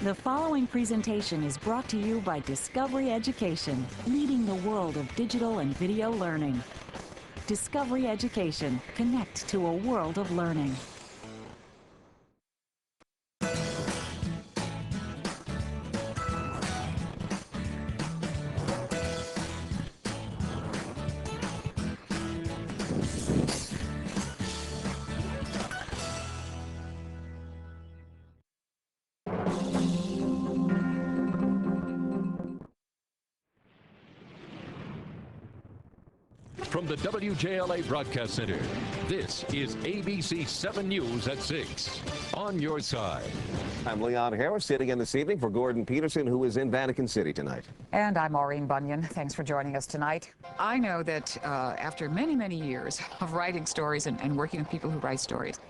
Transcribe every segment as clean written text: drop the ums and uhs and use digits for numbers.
The following presentation is brought to you by Discovery Education, leading the world of digital and video learning. Discovery Education, connect to a world of learning. From the WJLA Broadcast Center, this is ABC 7 News at 6. On your side. I'm Leon Harris, sitting in this evening for Gordon Peterson, who is in Vatican City tonight. And I'm Maureen Bunyan. Thanks for joining us tonight. I know that after many, many years of writing stories and working with people who write stories,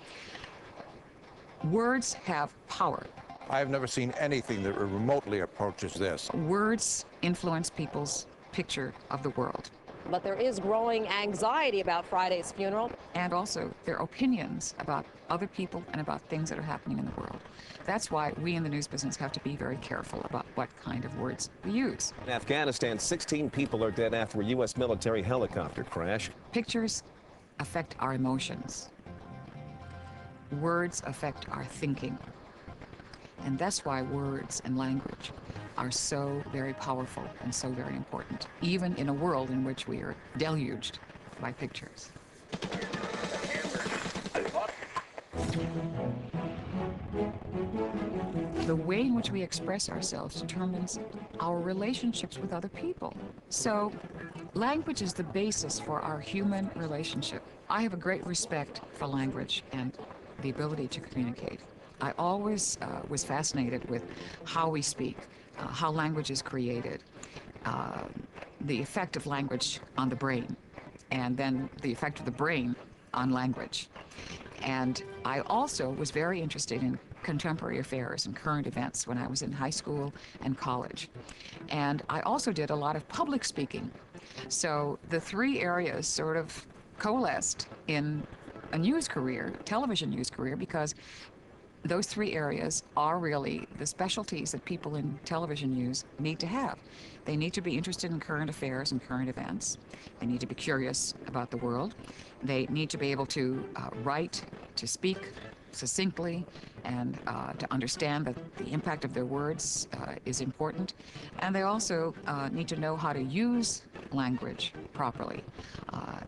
words have power. I've never seen anything that remotely approaches this. Words influence people's picture of the world. But there is growing anxiety about Friday's funeral. And also their opinions about other people and about things that are happening in the world. That's why we in the news business have to be very careful about what kind of words we use. In Afghanistan, 16 people are dead after a U.S. military helicopter crash. Pictures affect our emotions. Words affect our thinking. And that's why words and language are so very powerful and so very important, even in a world in which we are deluged by pictures. The way in which we express ourselves determines our relationships with other people. So, language is the basis for our human relationship. I have a great respect for language and the ability to communicate. I always was fascinated with how we speak, how language is created, the effect of language on the brain, and then the effect of the brain on language. And I also was very interested in contemporary affairs and current events when I was in high school and college. And I also did a lot of public speaking. So the three areas sort of coalesced in a news career, television news career, because those three areas are really the specialties that people in television news need to have. They need to be interested in current affairs and current events. They need to be curious about the world. They need to be able to write, to speak succinctly, and to understand that the impact of their words is important. And they also need to know how to use language properly.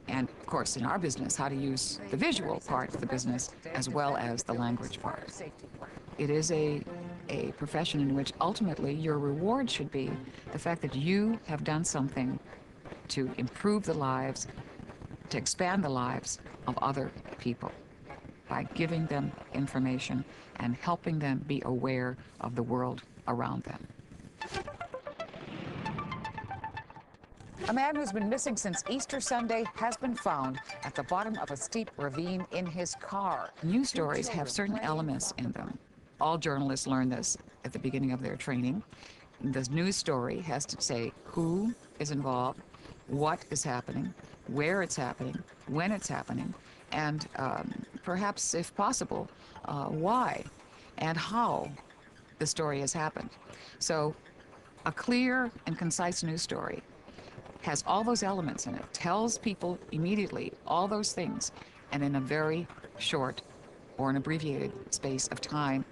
And of course, in our business, how to use the visual part of the business as well as the language part. It is a profession in which ultimately your reward should be the fact that you have done something to improve the lives, to expand the lives of other people by giving them information and helping them be aware of the world around them. A man who's been missing since Easter Sunday has been found at the bottom of a steep ravine in his car. News stories have certain elements in them. All journalists learn this at the beginning of their training. The news story has to say who is involved, what is happening, where it's happening, when it's happening, and perhaps, if possible, why and how the story has happened. So a clear and concise news story has all those elements in it, tells people immediately all those things, and in a very short or an abbreviated space of time,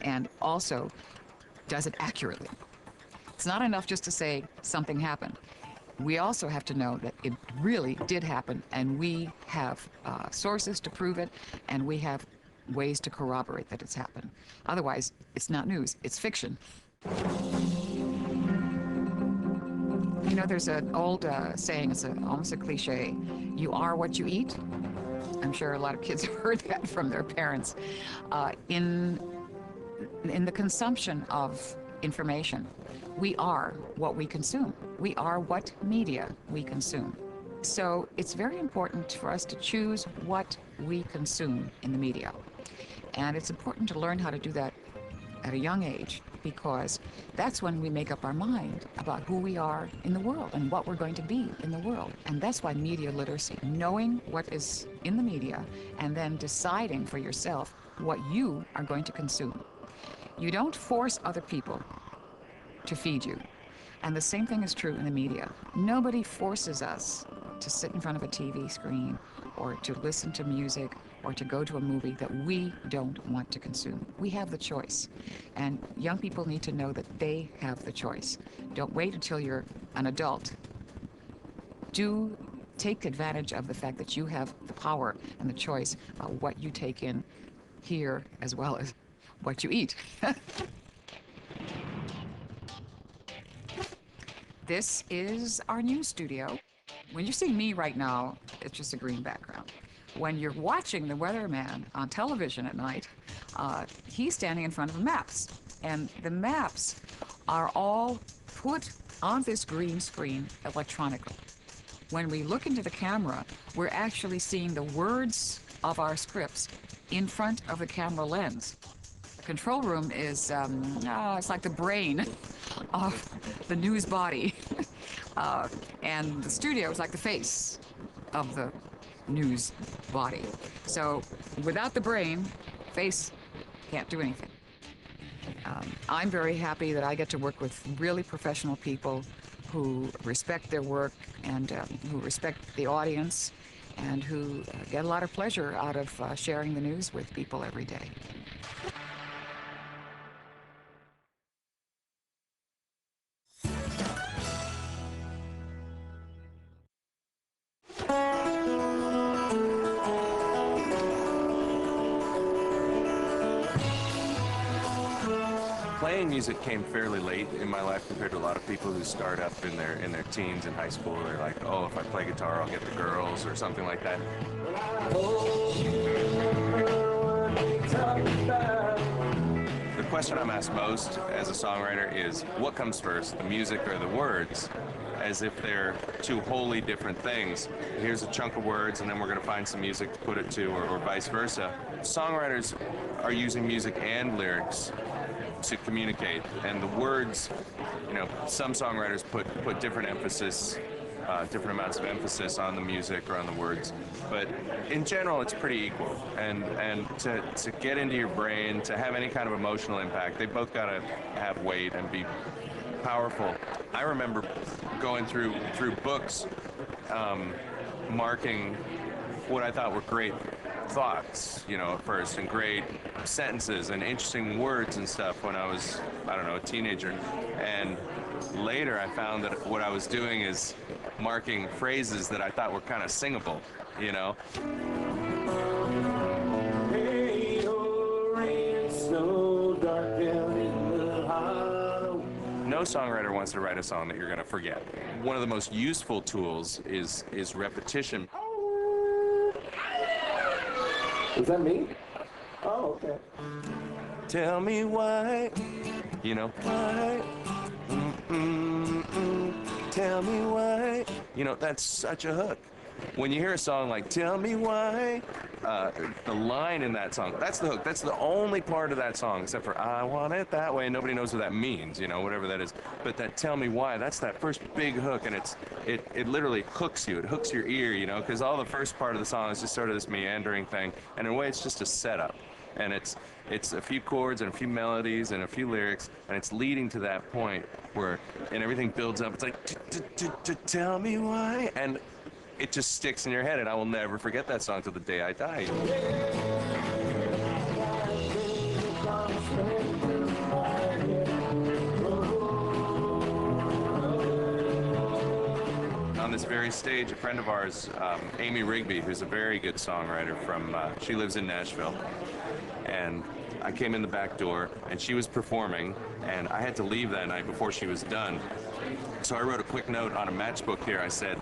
and also does it accurately. It's not enough just to say something happened. We also have to know that it really did happen, and we have sources to prove it, and we have ways to corroborate that it's happened. Otherwise, it's not news, it's fiction. You know, there's an old saying, it's almost a cliche, you are what you eat. I'm sure a lot of kids have heard that from their parents. In the consumption of information, we are what we consume. We are what media we consume. So it's very important for us to choose what we consume in the media. And it's important to learn how to do that at a young age, because that's when we make up our mind about who we are in the world and what we're going to be in the world. And that's why media literacy, knowing what is in the media and then deciding for yourself what you are going to consume. You don't force other people to feed you. And the same thing is true in the media. Nobody forces us to sit in front of a TV screen or to listen to music or to go to a movie that we don't want to consume. We have the choice. And young people need to know that they have the choice. Don't wait until you're an adult. Do take advantage of the fact that you have the power and the choice about what you take in here as well as what you eat. This is our news studio. When you see me right now, it's just a green background. When you're watching the weatherman on television at night, he's standing in front of maps. And the maps are all put on this green screen electronically. When we look into the camera, we're actually seeing the words of our scripts in front of the camera lens. The control room is, it's like the brain of the news body. And the studio is like the face of the news body. So without the brain, face can't do anything. I'm very happy that I get to work with really professional people who respect their work and who respect the audience and who get a lot of pleasure out of sharing the news with people every day. Playing music came fairly late in my life compared to a lot of people who start up in their teens in high school. They're like, oh, if I play guitar, I'll get the girls or something like that. The question I'm asked most as a songwriter is, what comes first, the music or the words? As if they're two wholly different things. Here's a chunk of words, and then we're going to find some music to put it to, or vice versa. Songwriters are using music and lyrics to communicate, and the words, you know, some songwriters put different emphasis, different amounts of emphasis on the music or on the words, but in general it's pretty equal. And to get into your brain, to have any kind of emotional impact, they both got to have weight and be powerful. I remember going through books, marking what I thought were great thoughts, you know, at first, and great sentences and interesting words and stuff when I was, I don't know, a teenager. And later I found that what I was doing is marking phrases that I thought were kind of singable, you know. No songwriter wants to write a song that you're going to forget. One of the most useful tools is repetition. Is that me? Oh, okay. Tell me why, you know, why, tell me why. You know, that's such a hook. When you hear a song like Tell Me Why, the line in that song, that's the hook. That's the only part of that song, except for I want it that way. Nobody knows what that means, you know, whatever that is. But that Tell Me Why, that's that first big hook, and it literally hooks you. It hooks your ear, you know, because all the first part of the song is just sort of this meandering thing. And in a way, it's just a setup. And it's a few chords and a few melodies and a few lyrics, and it's leading to that point where, and everything builds up. It's like, tell me why, and it just sticks in your head, and I will never forget that song till the day I die. On this very stage, a friend of ours, Amy Rigby, who's a very good songwriter from, she lives in Nashville, and I came in the back door, and she was performing, and I had to leave that night before she was done. So I wrote a quick note on a matchbook here. I said,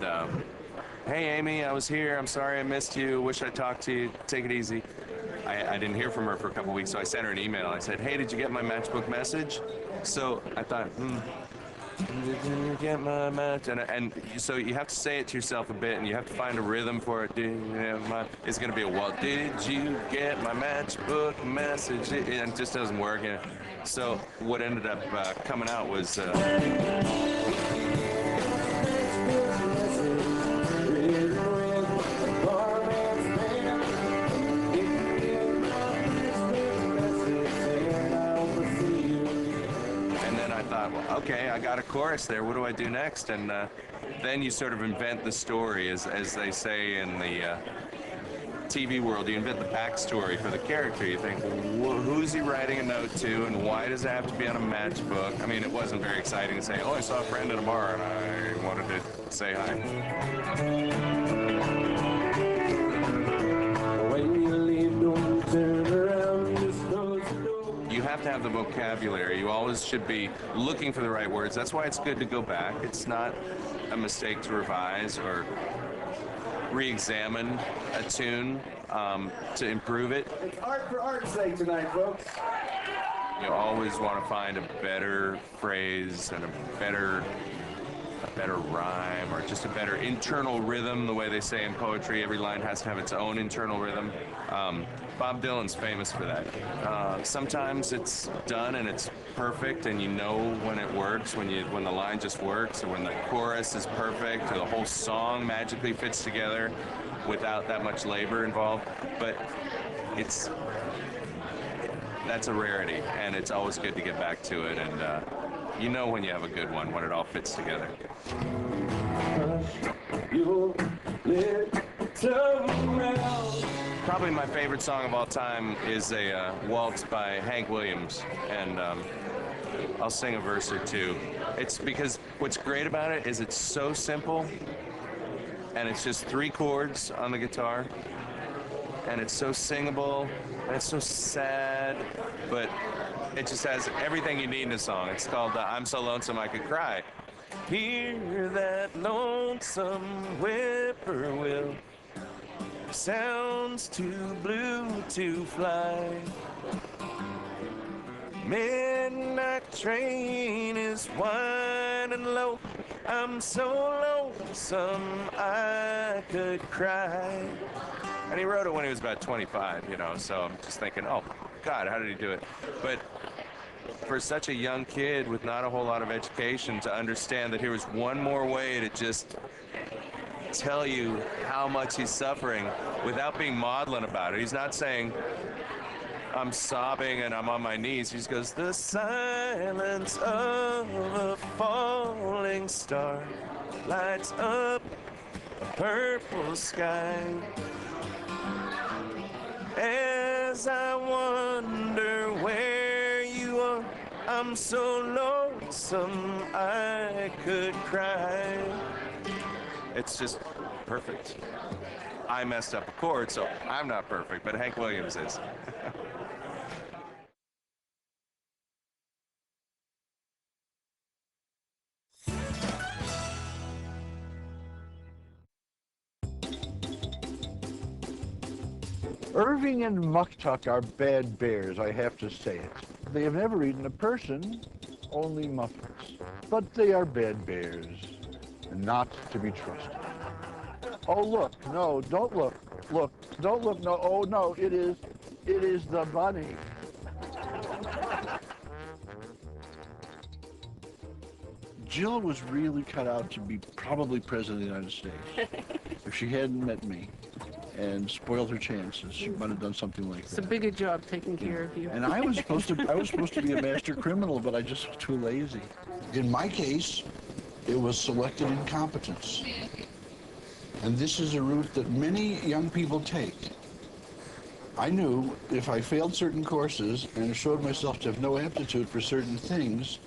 hey, Amy, I was here. I'm sorry I missed you. Wish I talked to you. Take it easy. I didn't hear from her for a couple weeks, so I sent her an email. I said, hey, did you get my matchbook message? So I thought, did you get my match? And so you have to say it to yourself a bit, and you have to find a rhythm for it. It's going to be a, well, did you get my matchbook message? And it just doesn't work. And so what ended up coming out was... thought, well, okay, I got a chorus there. What do I do next? And then you sort of invent the story, as they say in the TV world. You invent the backstory for the character. You think, well, who's he writing a note to, and why does it have to be on a matchbook? I mean, it wasn't very exciting to say, oh, I saw a friend at a bar and I wanted to say hi. When you leave, don't turn around, just close the door. You have to have the vocabulary. You always should be looking for the right words. That's why it's good to go back. It's not a mistake to revise or re-examine a tune to improve it. It's art for art's sake tonight, folks. You always want to find a better phrase and a better rhyme, or just a better internal rhythm. The way they say in poetry, every line has to have its own internal rhythm. Bob Dylan's famous for that. Sometimes it's done and it's perfect, and you know when it works, when the line just works, or when the chorus is perfect, or the whole song magically fits together without that much labor involved. But that's a rarity, and it's always good to get back to it. And you know when you have a good one, when it all fits together. Probably my favorite song of all time is a waltz by Hank Williams, and I'll sing a verse or two. It's because what's great about it is it's so simple, and it's just 3 chords on the guitar, and it's so singable, and it's so sad, but it just has everything you need in a song. It's called I'm So Lonesome I Could Cry. Hear that lonesome whippoorwill, sounds too blue to fly. Midnight train is winding low, I'm so lonesome I could cry. And he wrote it when he was about 25, you know, so I'm just thinking, oh, God, how did he do it? But for such a young kid with not a whole lot of education to understand that here was one more way to just tell you how much he's suffering without being maudlin about it. He's not saying, I'm sobbing and I'm on my knees. He just goes, the silence of a falling star lights up a purple sky. As I wonder where you are, I'm so lonesome I could cry. It's just perfect. I messed up a chord, so I'm not perfect, but Hank Williams is. Irving and Muktuk are bad bears, I have to say it. They have never eaten a person, only muffins. But they are bad bears, and not to be trusted. Oh, look, no, don't look. Look, don't look, no, oh, no, it is the bunny. Jill was really cut out to be probably president of the United States. If she hadn't met me and spoiled her chances, she might have done something like that. It's a bigger job taking care of you. And I was supposed to be a master criminal, but I just was too lazy. In my case, it was selective incompetence. And this is a route that many young people take. I knew if I failed certain courses and showed myself to have no aptitude for certain things,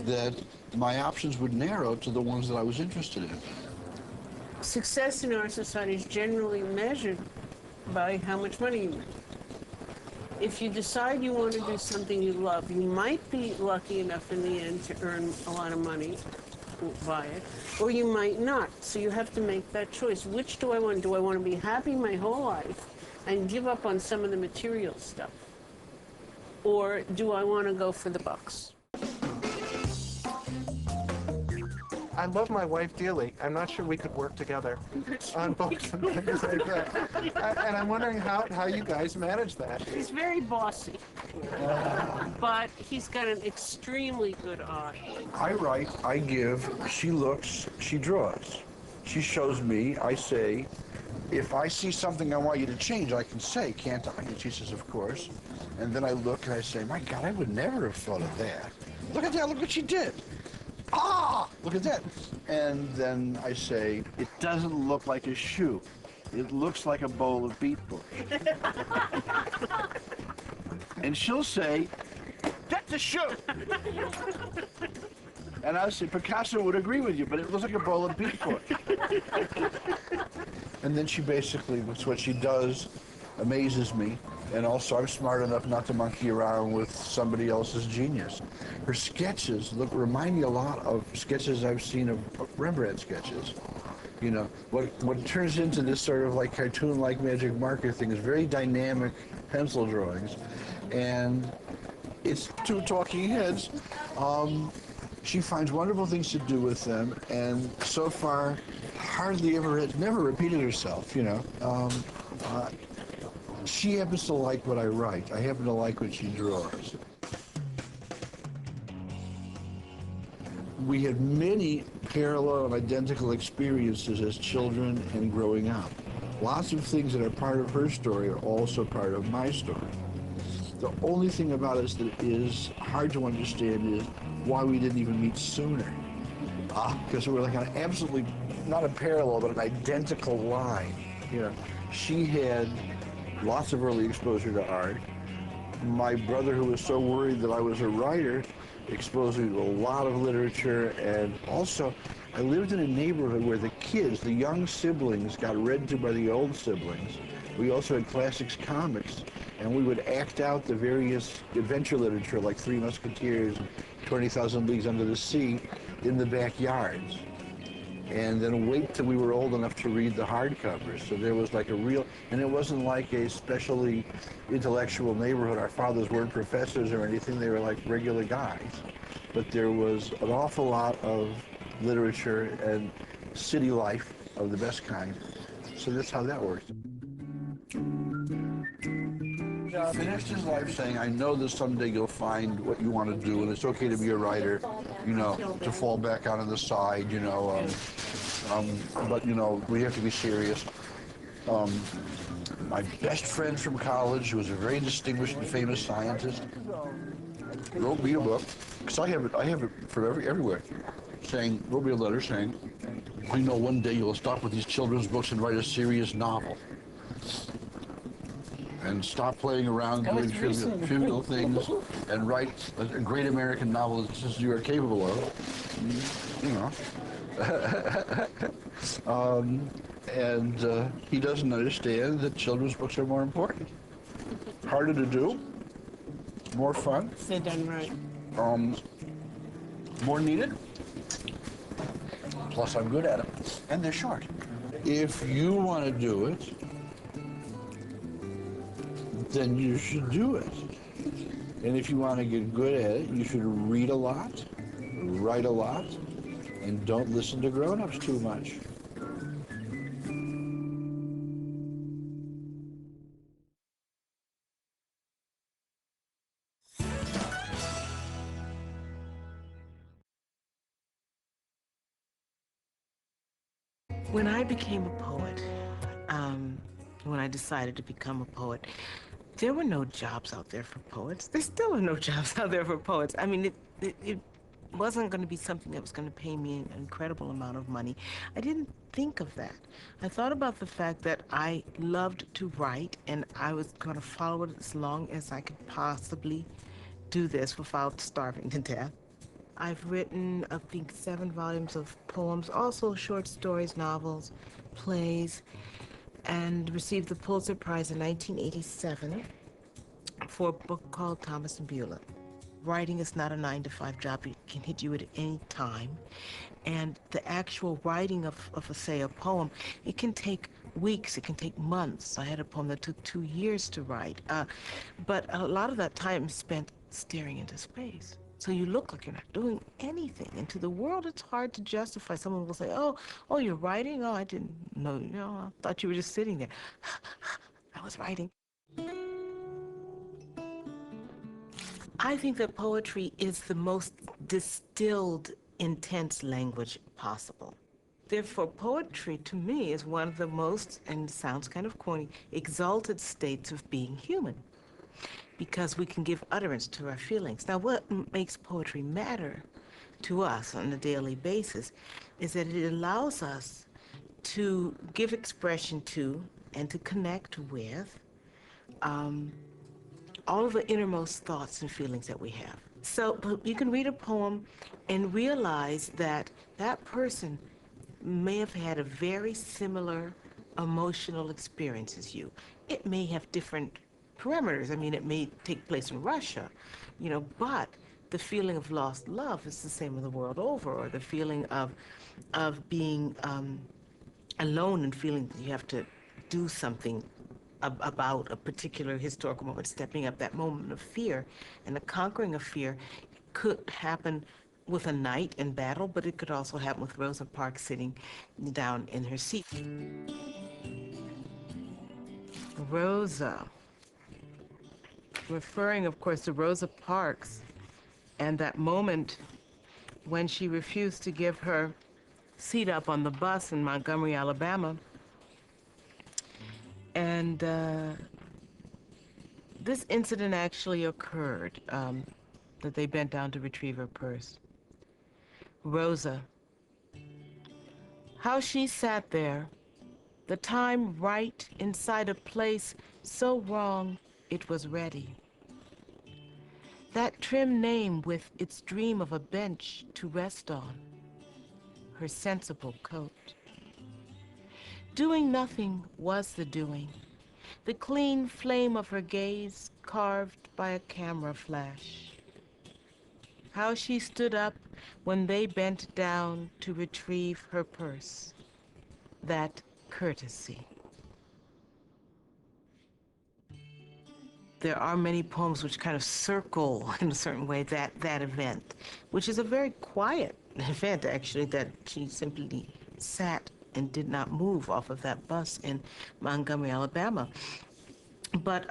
that my options would narrow to the ones that I was interested in. Success in our society is generally measured by how much money you make. If you decide you want to do something you love, you might be lucky enough in the end to earn a lot of money by it, or you might not. So you have to make that choice. Which do I want? Do I want to be happy my whole life and give up on some of the material stuff? Or do I want to go for the bucks? I love my wife dearly. I'm not sure we could work together on books and things like that. And I'm wondering how you guys manage that. He's very bossy, but he's got an extremely good eye. I write, I give, she looks, she draws. She shows me, I say, if I see something I want you to change, I can say, can't I? And she says, of course. And then I look and I say, my God, I would never have thought of that. Look at that, look what she did. Ah, look at that. And then I say, it doesn't look like a shoe. It looks like a bowl of beet bush. And she'll say, that's a shoe. And I'll say, Picasso would agree with you, but it looks like a bowl of beet bush. And then she basically, that's what she does, amazes me. And also, I'm smart enough not to monkey around with somebody else's genius. Her sketches remind me a lot of sketches I've seen of Rembrandt sketches. You know, what turns into this sort of like cartoon-like magic marker thing is very dynamic pencil drawings. And it's two talking heads. She finds wonderful things to do with them, and so far, never repeated herself, you know. She happens to like what I write. I happen to like what she draws. We had many parallel and identical experiences as children and growing up. Lots of things that are part of her story are also part of my story. The only thing about us that is hard to understand is why we didn't even meet sooner. Because we're like an absolutely, not a parallel, but an identical line. You know, she had lots of early exposure to art. My brother, who was so worried that I was a writer, exposed me to a lot of literature, and also I lived in a neighborhood where the kids, the young siblings, got read to by the old siblings. We also had classics comics, and we would act out the various adventure literature like Three Musketeers and 20,000 Leagues Under the Sea in the backyards. And then wait till we were old enough to read the hardcovers. So there was like a real, and it wasn't like a specially intellectual neighborhood. Our fathers weren't professors or anything, they were like regular guys. But there was an awful lot of literature and city life of the best kind. So that's how that worked. Finished his life saying, I know that someday you'll find what you want to do, and it's okay to be a writer, you know, to fall back out on the side, you know, but, you know, we have to be serious. My best friend from college, who was a very distinguished and famous scientist, wrote me a book, because I have it from everywhere, wrote me a letter saying, I know one day you'll stop with these children's books and write a serious novel. And stop playing around doing trivial things and write a great American novel as you are capable of, you know. And he doesn't understand that children's books are more important. Harder to do, more fun. They're done right. More needed. Plus I'm good at them. And they're short. If you want to do it, then you should do it. And if you want to get good at it, you should read a lot, write a lot, and don't listen to grown-ups too much. When I became a poet, when I decided to become a poet, there were no jobs out there for poets. There still are no jobs out there for poets. I mean, it wasn't going to be something that was going to pay me an incredible amount of money. I didn't think of that. I thought about the fact that I loved to write, and I was going to follow it as long as I could possibly do this without starving to death. I've written, I think, 7 volumes of poems, also short stories, novels, plays, and received the Pulitzer Prize in 1987 for a book called Thomas and Beulah. Writing is not a 9-to-5 job. It can hit you at any time. And the actual writing of say, a poem, it can take weeks, it can take months. I had a poem that took 2 years to write. But a lot of that time is spent staring into space. So you look like you're not doing anything. And to the world, it's hard to justify. Someone will say, oh, you're writing? Oh, I didn't know, I thought you were just sitting there. I was writing. I think that poetry is the most distilled, intense language possible. Therefore, poetry, to me, is one of the most, and it sounds kind of corny, exalted states of being human. because we can give utterance to our feelings. Now, what makes poetry matter to us on a daily basis is that it allows us to give expression to and to connect with all of the innermost thoughts and feelings that we have. So you can read a poem and realize that that person may have had a very similar emotional experience as you. It may have different parameters. I mean, it may take place in Russia, you know, but the feeling of lost love is the same in the world over, or the feeling of being alone and feeling that you have to do something about a particular historical moment, stepping up that moment of fear. And the conquering of fear could happen with a knight in battle, but it could also happen with Rosa Parks sitting down in her seat. Rosa, referring, of course, to Rosa Parks and that moment when she refused to give her seat up on the bus in Montgomery, Alabama. And this incident actually occurred, that they bent down to retrieve her purse. Rosa, how she sat there, the time right inside a place so wrong it was ready. That trim name with its dream of a bench to rest on, her sensible coat. Doing nothing was the doing, the clean flame of her gaze carved by a camera flash. How she stood up when they bent down to retrieve her purse, that courtesy. There are many poems which kind of circle in a certain way that event, which is a very quiet event, actually, that she simply sat and did not move off of that bus in Montgomery, Alabama. But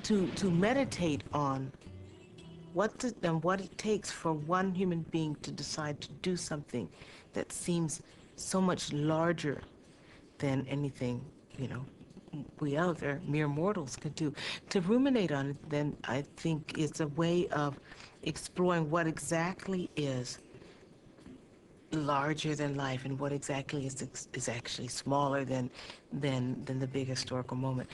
to meditate on what it takes for one human being to decide to do something that seems so much larger than anything, you know, we other mere mortals could do. To ruminate on it, then, I think it's a way of exploring what exactly is larger than life and what exactly is actually smaller than the big historical moment,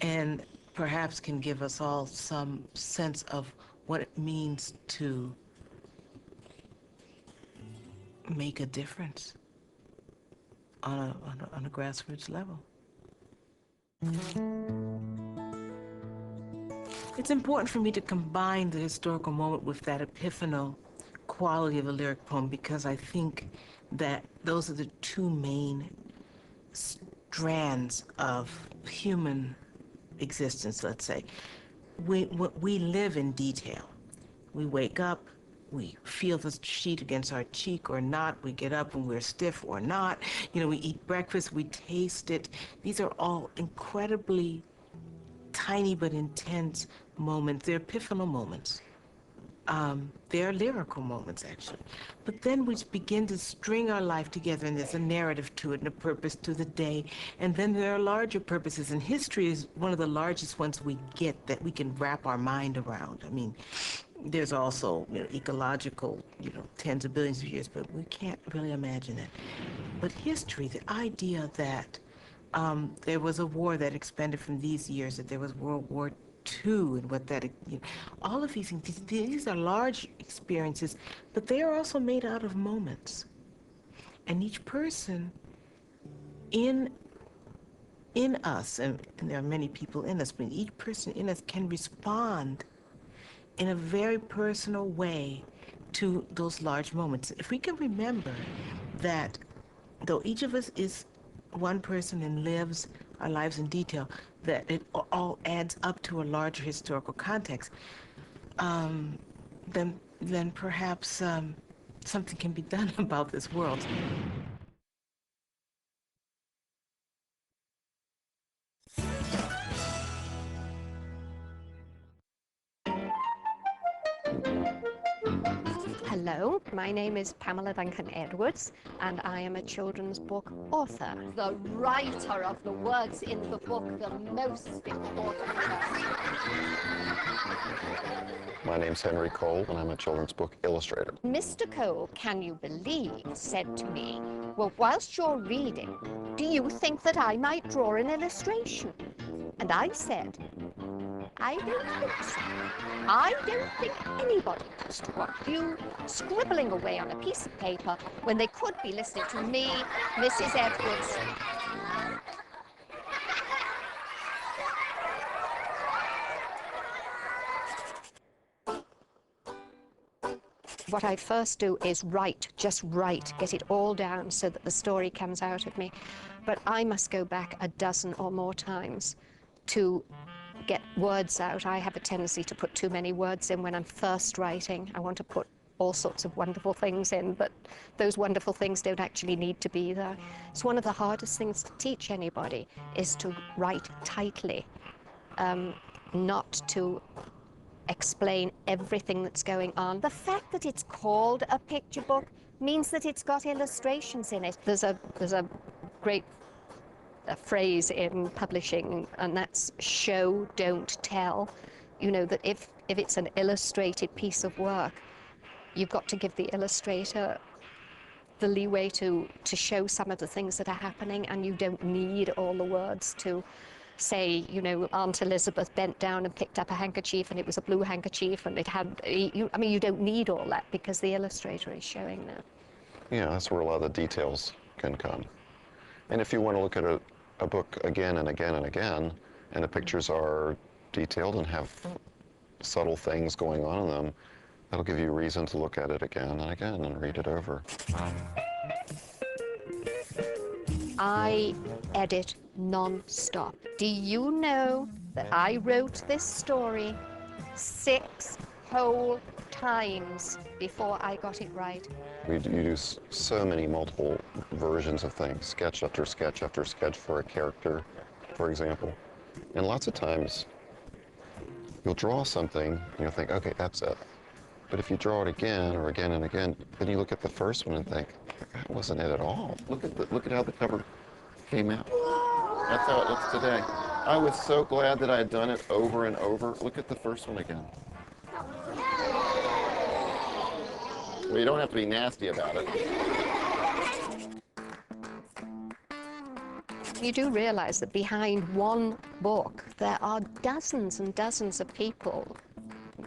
and perhaps can give us all some sense of what it means to make a difference on a grassroots level. It's important for me to combine the historical moment with that epiphanal quality of a lyric poem, because I think that those are the two main strands of human existence, let's say. We live in detail. We wake up, we feel the sheet against our cheek or not. We get up and we're stiff or not. You know, we eat breakfast, we taste it. These are all incredibly tiny but intense moments. They're epiphanal moments. They're lyrical moments, actually. But then we begin to string our life together, and there's a narrative to it and a purpose to the day. And then there are larger purposes, and history is one of the largest ones we get that we can wrap our mind around. I mean, there's also, you know, ecological, you know, tens of billions of years, but we can't really imagine it. But history, the idea that there was a war that expanded from these years, that there was World War II, and what that, you know, all of these things, these are large experiences, but they are also made out of moments. And each person in us, and there are many people in us, but each person in us can respond in a very personal way to those large moments. If we can remember that though each of us is one person and lives our lives in detail, that it all adds up to a larger historical context, then perhaps something can be done about this world. Hello, my name is Pamela Duncan Edwards, and I am a children's book author. The writer of the words in the book, the most important person. My name's Henry Cole, and I'm a children's book illustrator. Mr. Cole, can you believe, said to me, well, whilst you're reading, do you think that I might draw an illustration? And I said, I don't think so. I don't think anybody wants to watch you scribbling away on a piece of paper when they could be listening to me, Mrs. Edwards. What I first do is write, just write, get it all down so that the story comes out of me. But I must go back a dozen or more times to get words out. I have a tendency to put too many words in when I'm first writing. I want to put all sorts of wonderful things in, but those wonderful things don't actually need to be there. It's one of the hardest things to teach anybody is to write tightly, not to explain everything that's going on. The fact that it's called a picture book means that it's got illustrations in it. There's a great phrase in publishing, and that's show, don't tell. You know, that if it's an illustrated piece of work, you've got to give the illustrator the leeway to show some of the things that are happening, and you don't need all the words to say, you know, Aunt Elizabeth bent down and picked up a handkerchief and it was a blue handkerchief and it had, I mean, you don't need all that because the illustrator is showing that. Yeah, that's where a lot of the details can come. And if you want to look at a book again and again and again, and the pictures are detailed and have subtle things going on in them, that'll give you a reason to look at it again and again and read it over. I edit non-stop. Do you know that I wrote this story 6 whole times before I got it right? You do so many multiple versions of things, sketch after sketch after sketch for a character, for example. And lots of times, you'll draw something and you'll think, okay, that's it. But if you draw it again or again and again, then you look at the first one and think, that wasn't it at all. Look at how the cover came out. That's how it looks today. I was so glad that I had done it over and over. Look at the first one again. Well, you don't have to be nasty about it. You do realize that behind one book, there are dozens and dozens of people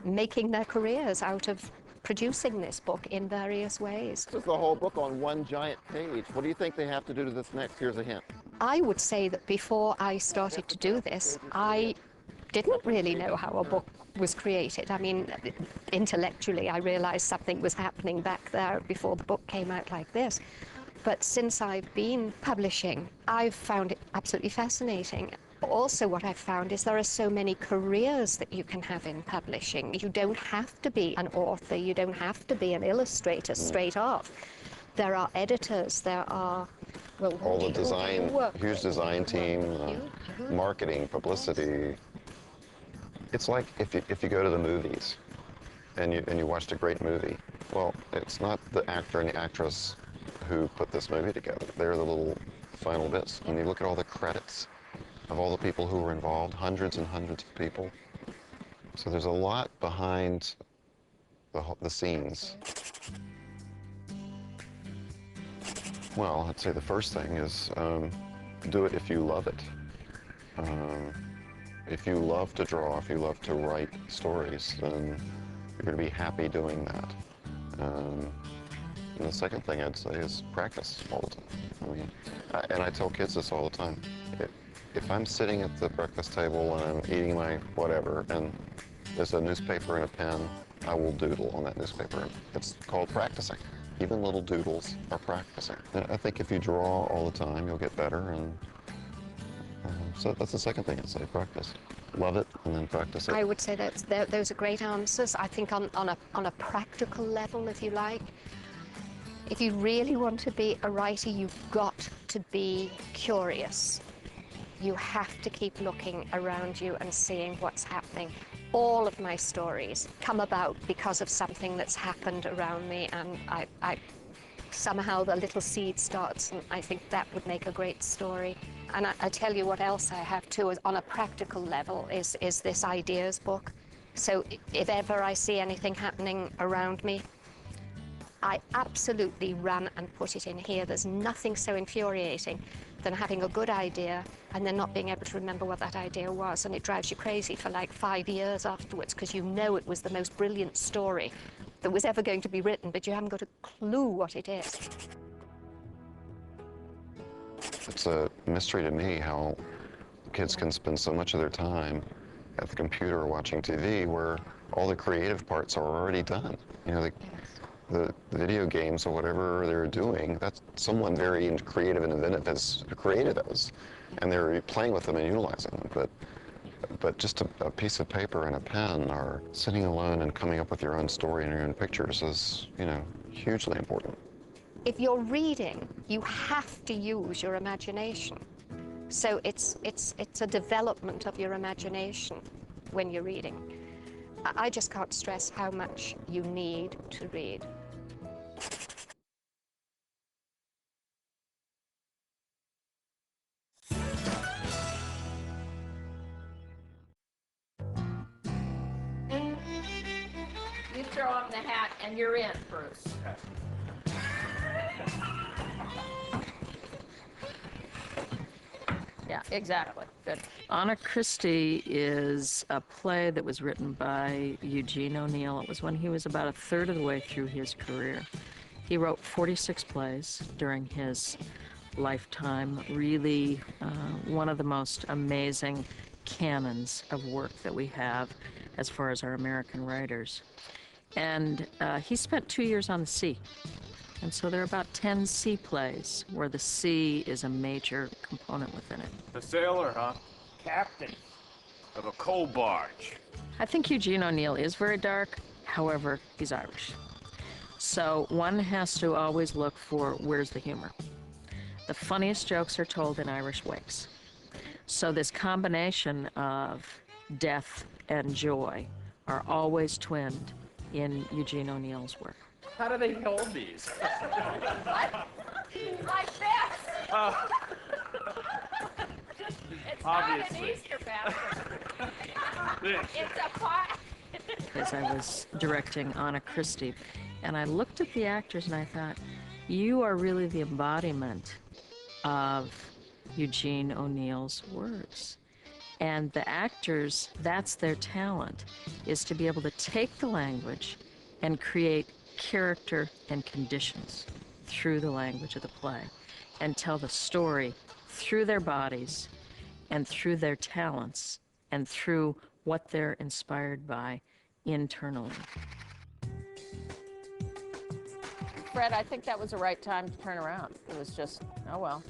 making their careers out of producing this book in various ways. This is the whole book on one giant page. What do you think they have to do to this next? Here's a hint. I would say that before I started to do this, I didn't really know how a book was created. I mean, intellectually, I realized something was happening back there before the book came out like this. But since I've been publishing, I've found it absolutely fascinating. Also, what I've found is there are so many careers that you can have in publishing. You don't have to be an author, you don't have to be an illustrator straight off. There are editors, there are, well, all the design, huge design team, marketing, publicity. It's like if you go to the movies and you watched a great movie. Well, it's not the actor and the actress who put this movie together. They're the little final bits. And you look at all the credits of all the people who were involved, hundreds and hundreds of people. So there's a lot behind the scenes. Well, I'd say the first thing is do it if you love it. If you love to draw, if you love to write stories, then you're going to be happy doing that. And the second thing I'd say is practice all the time. I mean, and I tell kids this all the time. If I'm sitting at the breakfast table and I'm eating my whatever, and there's a newspaper and a pen, I will doodle on that newspaper. It's called practicing. Even little doodles are practicing. And I think if you draw all the time, you'll get better. And so that's the second thing I'd say, practice. Love it and then practice it. I would say that those are great answers. I think on a practical level, if you like, if you really want to be a writer, you've got to be curious. You have to keep looking around you and seeing what's happening. All of my stories come about because of something that's happened around me, and I somehow the little seed starts, and I think that would make a great story. And I tell you what else I have too, is on a practical level, is this ideas book. So if ever I see anything happening around me, I absolutely run and put it in here. There's nothing so infuriating than having a good idea and then not being able to remember what that idea was. And it drives you crazy for like 5 years afterwards, because you know it was the most brilliant story that was ever going to be written, but you haven't got a clue what it is. It's a mystery to me how kids can spend so much of their time at the computer or watching TV where all the creative parts are already done. You know, the video games or whatever they're doing, that's someone very creative and inventive has created those, and they're playing with them and utilizing them. But just a piece of paper and a pen, or sitting alone and coming up with your own story and your own pictures is, you know, hugely important. If you're reading, you have to use your imagination. So it's a development of your imagination when you're reading. I just can't stress how much you need to read. You throw on the hat and you're in, Bruce. Yeah, exactly. Good. Anna Christie is a play that was written by Eugene O'Neill. It was when he was about a third of the way through his career. He wrote 46 plays during his lifetime. Really one of the most amazing canons of work that we have as far as our American writers. And he spent 2 years on the sea. And so there are about 10 sea plays where the sea is a major component within it. A sailor, huh? Captain of a coal barge. I think Eugene O'Neill is very dark. However, he's Irish. So one has to always look for where's the humor. The funniest jokes are told in Irish wakes. So this combination of death and joy are always twinned in Eugene O'Neill's work. How do they hold these? Like this! Oh. It's Obviously. not an Easter basket. It's a pot. As I was directing Anna Christie, and I looked at the actors and I thought, you are really the embodiment of Eugene O'Neill's words. And the actors, that's their talent, is to be able to take the language and create character and conditions through the language of the play and tell the story through their bodies and through their talents and through what they're inspired by internally. Fred, I think that was the right time to turn around. It was just, oh well,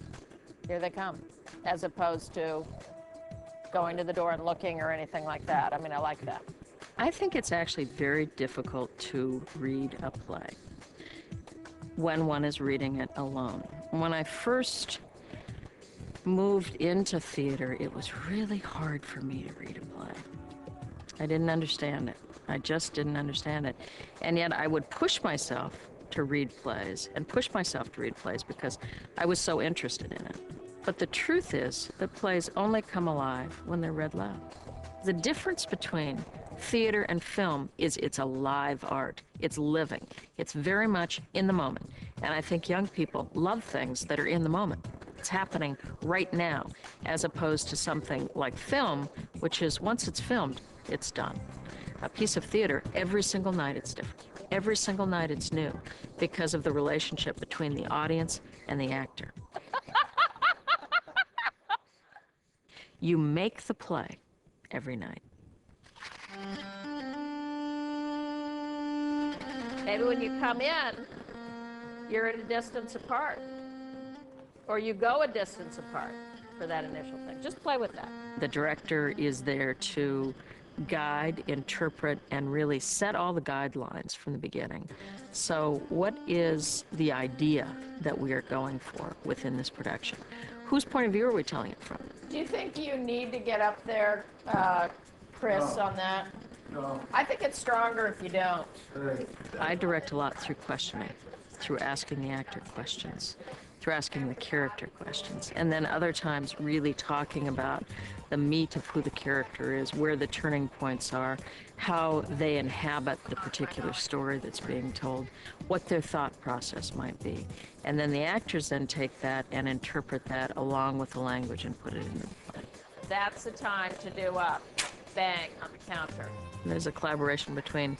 here they come, as opposed to going to the door and looking or anything like that. I mean, I like that. I think it's actually very difficult to read a play when one is reading it alone. When I first moved into theater, it was really hard for me to read a play. I didn't understand it. I just didn't understand it. And yet I would push myself to read plays and push myself to read plays because I was so interested in it. But the truth is that plays only come alive when they're read loud. The difference between theater and film is it's a live art. It's living. It's very much in the moment. And I think young people love things that are in the moment. It's happening right now, as opposed to something like film, which is once it's filmed, it's done. A piece of theater, every single night it's different. Every single night it's new because of the relationship between the audience and the actor. You make the play every night. Maybe when you come in, you're at a distance apart. Or you go a distance apart for that initial thing. Just play with that. The director is there to guide, interpret, and really set all the guidelines from the beginning. So what is the idea that we are going for within this production? Whose point of view are we telling it from? Do you think you need to get up there, Chris, on that? No. I think it's stronger if you don't. I direct a lot through questioning, through asking the actor questions, through asking the character questions. And then other times really talking about the meat of who the character is, where the turning points are, how they inhabit the particular story that's being told, what their thought process might be. And then the actors then take that and interpret that along with the language and put it into the play. That's the time to do up. Bang on the counter. There's a collaboration between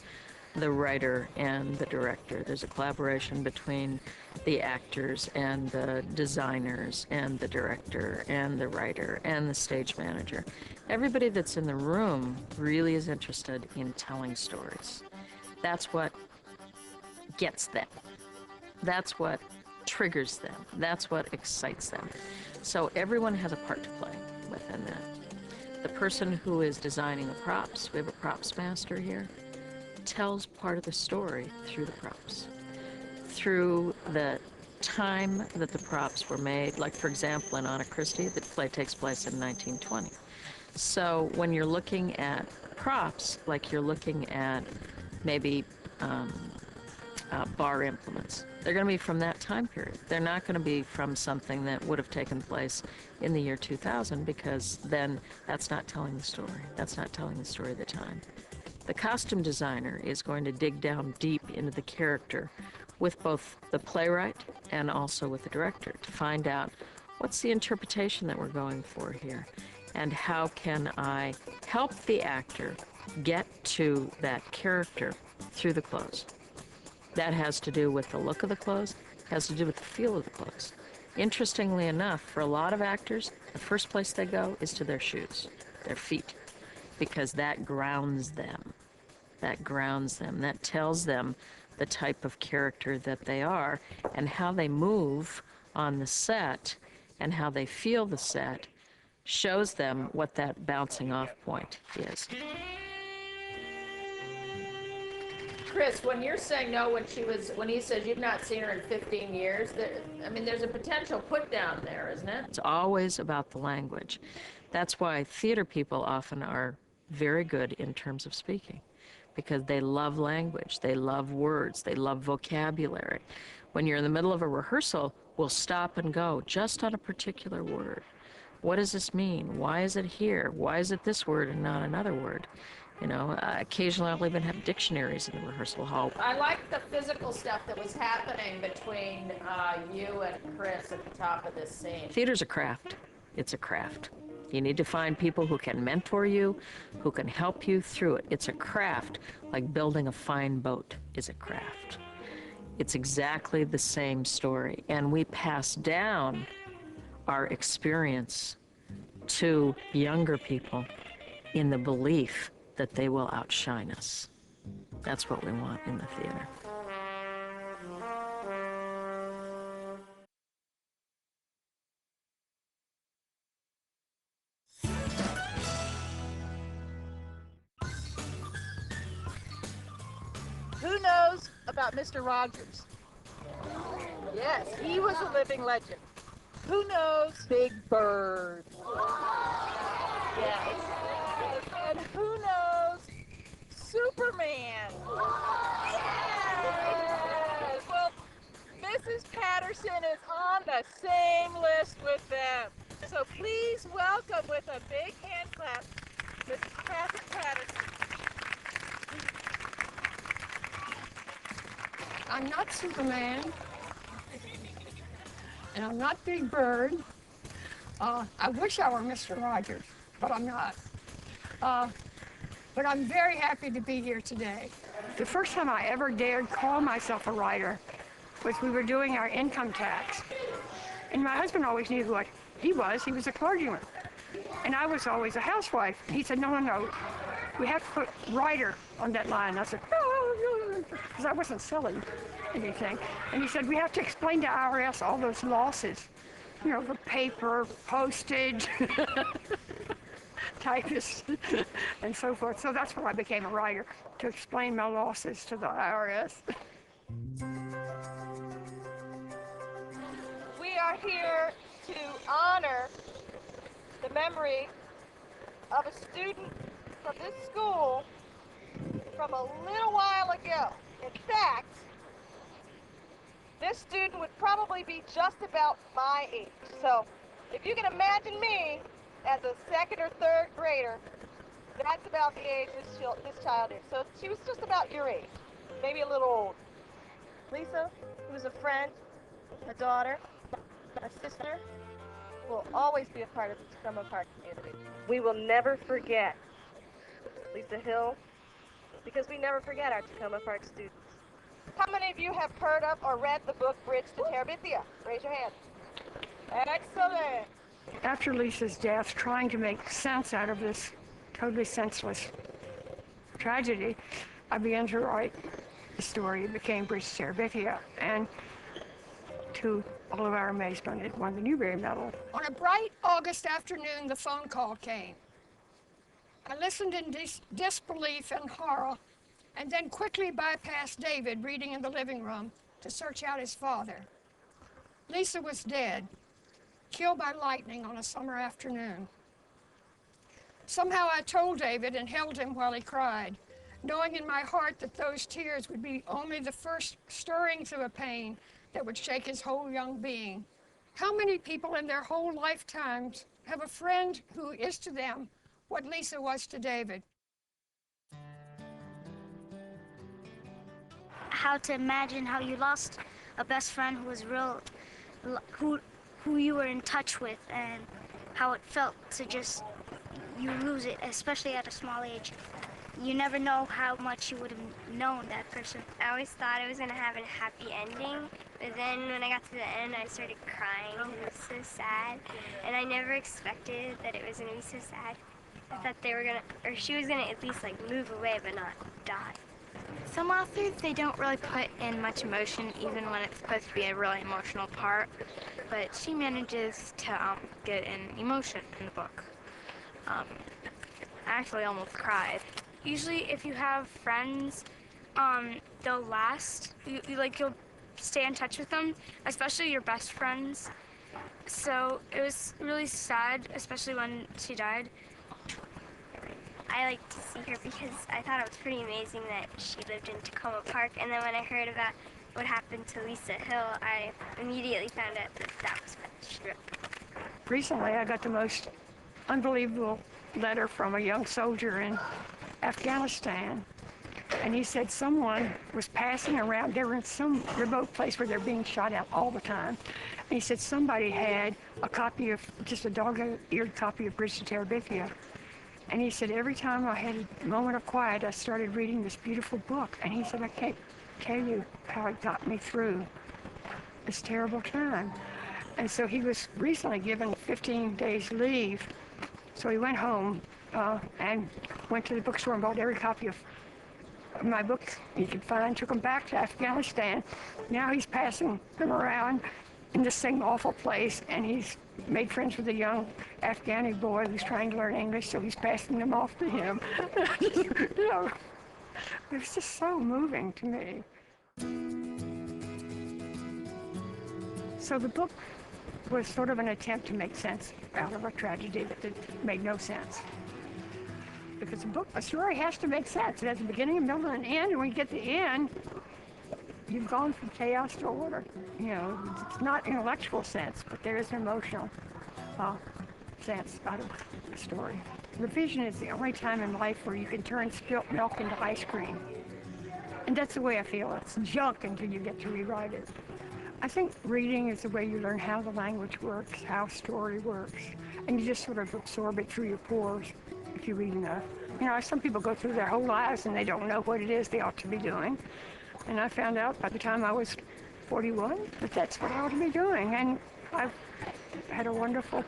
the writer and the director. There's a collaboration between the actors and the designers and the director and the writer and the stage manager. Everybody that's in the room really is interested in telling stories. That's what gets them. That's what triggers them. That's what excites them. So everyone has a part to play within that. The person who is designing the props, we have a props master here, tells part of the story through the props, through the time that the props were made. Like, for example, in Anna Christie, the play takes place in 1920. So when you're looking at props, like you're looking at maybe bar implements, they're going to be from that time period. They're not going to be from something that would have taken place in the year 2000, because then that's not telling the story. That's not telling the story of the time. The costume designer is going to dig down deep into the character with both the playwright and also with the director to find out what's the interpretation that we're going for here, and how can I help the actor get to that character through the clothes. That has to do with the look of the clothes, has to do with the feel of the clothes. Interestingly enough, for a lot of actors, the first place they go is to their shoes, their feet, because that grounds them. That grounds them. That tells them the type of character that they are, and how they move on the set and how they feel the set shows them what that bouncing off point is. Chris, when you're saying no, when he says you've not seen her in 15 years, there's a potential put down there, isn't it? It's always about the language. That's why theater people often are very good in terms of speaking, because they love language, they love words, they love vocabulary. When you're in the middle of a rehearsal, we'll stop and go just on a particular word. What does this mean? Why is it here? Why is it this word and not another word? You know, occasionally I'll even have dictionaries in the rehearsal hall. I like the physical stuff that was happening between you and Chris at the top of this scene. Theater's a craft. It's a craft. You need to find people who can mentor you, who can help you through it. It's a craft, like building a fine boat is a craft. It's exactly the same story. And we pass down our experience to younger people in the belief that they will outshine us. That's what we want in the theater. Who knows about Mr. Rogers? Yes, he was a living legend. Who knows Big Bird? Yes. And who knows Superman? Yes. Well, Mrs. Patterson is on the same list with them. So please welcome with a big hand clap, Mrs. Catherine Patterson. I'm not Superman, and I'm not Big Bird. I wish I were Mr. Rogers, but I'm not. But I'm very happy to be here today. The first time I ever dared call myself a writer was we were doing our income tax. And my husband always knew what he was. He was a clergyman. And I was always a housewife. He said, no, we have to put writer on that line. I said, no, because I wasn't selling anything. And he said, we have to explain to IRS all those losses. You know, the paper, postage, typists, and so forth. So that's why I became a writer, to explain my losses to the IRS. We are here to honor the memory of a student from this school from a little while ago. In fact, this student would probably be just about my age. So if you can imagine me as a second or third grader, that's about the age this child is. So she was just about your age, maybe a little old. Lisa, who is a friend, a daughter, a sister, will always be a part of the Tacoma Park community. We will never forget Lisa Hill, because we never forget our Tacoma Park students. How many of you have heard of or read the book Bridge to Terabithia? Raise your hand. Excellent. After Lisa's death, trying to make sense out of this totally senseless tragedy, I began to write the story. It became Bridge to Terabithia, and to all of our amazement, it won the Newbery Medal. On a bright August afternoon, the phone call came. I listened in disbelief and horror, and then quickly bypassed David reading in the living room to search out his father. Lisa was dead, killed by lightning on a summer afternoon. Somehow I told David and held him while he cried, knowing in my heart that those tears would be only the first stirrings of a pain that would shake his whole young being. How many people in their whole lifetimes have a friend who is to them what Lisa was to David? How to imagine how you lost a best friend who was real, who you were in touch with, and how it felt to just, you lose it, especially at a small age. You never know how much you would have known that person. I always thought I was going to have a happy ending, but then when I got to the end, I started crying. It was so sad, and I never expected that it was going to be so sad. I thought they were going to, or she was going to at least like move away, but not die. Some authors, they don't really put in much emotion, even when it's supposed to be a really emotional part, but she manages to get an emotion in the book. I actually almost cried. Usually, if you have friends, they'll last. You'll stay in touch with them, especially your best friends. So it was really sad, especially when she died. I like to see her because I thought it was pretty amazing that she lived in Tacoma Park. And then when I heard about what happened to Lisa Hill, I immediately found out that that was what she wrote. Recently, I got the most unbelievable letter from a young soldier in Afghanistan. And he said someone was passing around. They were in some remote place where they're being shot at all the time. And he said somebody had a copy of, just a dog-eared copy of Bridge to Terabithia. And he said, every time I had a moment of quiet, I started reading this beautiful book. And he said, I can't tell you how it got me through this terrible time. And so he was recently given 15 days leave. So he went home and went to the bookstore and bought every copy of my books he could find, took them back to Afghanistan. Now he's passing them around in the same awful place, and he's made friends with a young Afghani boy who's trying to learn English, so he's passing them off to him. You know, it was just so moving to me. So the book was sort of an attempt to make sense out of a tragedy that made no sense. Because a story has to make sense. It has a beginning, a middle, and an end, and when you get to the end, you've gone from chaos to order. You know, it's not intellectual sense, but there is an emotional sense out of a story. Revision is the only time in life where you can turn spilt milk into ice cream. And that's the way I feel. It's junk until you get to rewrite it. I think reading is the way you learn how the language works, how story works, and you just sort of absorb it through your pores if you read enough. You know, some people go through their whole lives and they don't know what it is they ought to be doing. And I found out by the time I was 41 that that's what I ought to be doing. And I've had a wonderful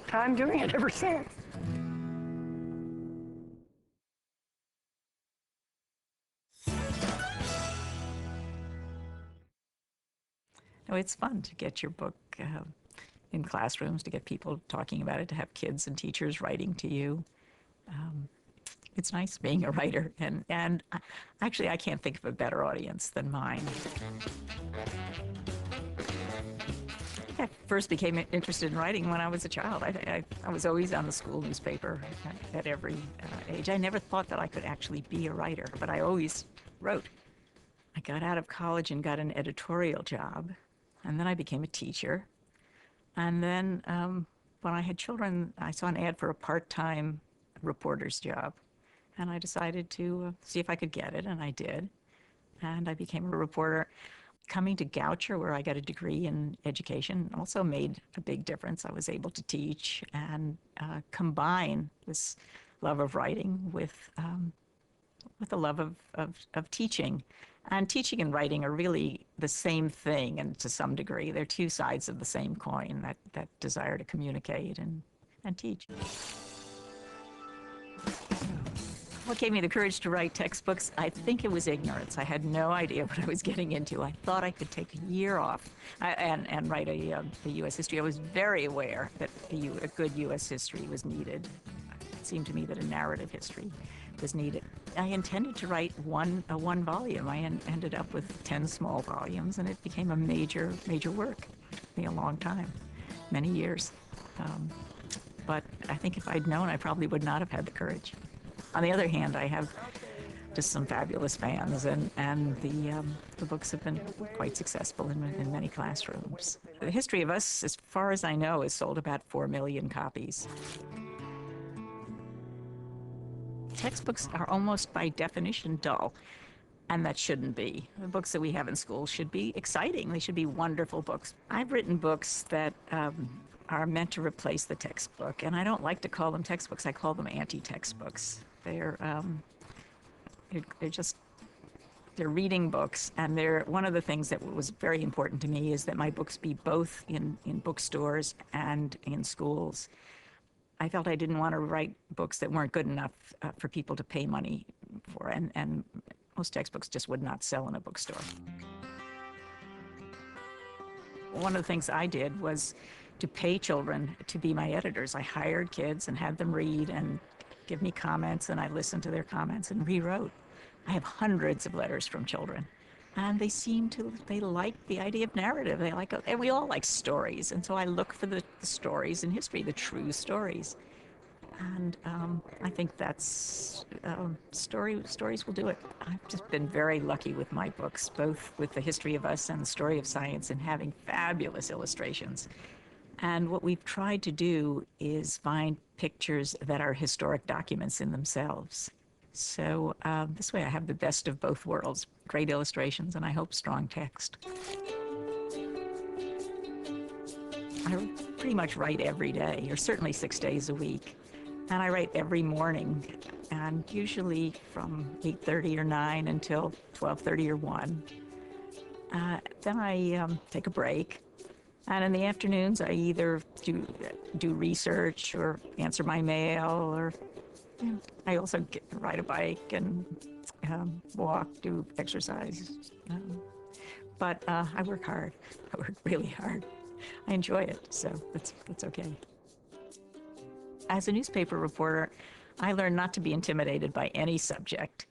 time doing it ever since. No, it's fun to get your book in classrooms, to get people talking about it, to have kids and teachers writing to you. It's nice being a writer, and actually I can't think of a better audience than mine. I first became interested in writing when I was a child. I was always on the school newspaper at every age. I never thought that I could actually be a writer, but I always wrote. I got out of college and got an editorial job, and then I became a teacher. And then when I had children, I saw an ad for a part-time reporter's job, and I decided to see if I could get it, and I did. And I became a reporter. Coming to Goucher, where I got a degree in education, also made a big difference. I was able to teach and combine this love of writing with the love of teaching. And teaching and writing are really the same thing, and to some degree, they're two sides of the same coin, that desire to communicate and teach. What gave me the courage to write textbooks? I think it was ignorance. I had no idea what I was getting into. I thought I could take a year off and write a U.S. history. I was very aware that a good U.S. history was needed. It seemed to me that a narrative history was needed. I intended to write a one volume. I ended up with 10 small volumes, and it became a major work. It took me a long time, many years. But I think if I'd known, I probably would not have had the courage. On the other hand, I have just some fabulous fans, and the books have been quite successful in many classrooms. The History of Us, as far as I know, has sold about 4 million copies. Textbooks are almost by definition dull, and that shouldn't be. The books that we have in schools should be exciting. They should be wonderful books. I've written books that are meant to replace the textbook, and I don't like to call them textbooks. I call them anti-textbooks. They're reading books, and one of the things that was very important to me is that my books be both in bookstores and in schools. I felt I didn't want to write books that weren't good enough for people to pay money for, and most textbooks just would not sell in a bookstore. One of the things I did was to pay children to be my editors. I hired kids and had them read and give me comments, and I listened to their comments and rewrote. I have hundreds of letters from children, and they like the idea of narrative. And we all like stories, and so I look for the stories in history, the true stories. And I think that's, stories will do it. I've just been very lucky with my books, both with The History of Us and The Story of Science, and having fabulous illustrations. And what we've tried to do is find pictures that are historic documents in themselves. So this way I have the best of both worlds, great illustrations and I hope strong text. I pretty much write every day, or certainly 6 days a week. And I write every morning, and usually from 8:30 or 9 until 12:30 or 1. Then I take a break. And in the afternoons, I either do research or answer my mail, or I also ride a bike and walk, do exercise. But I work hard. I work really hard. I enjoy it, so that's okay. As a newspaper reporter, I learned not to be intimidated by any subject.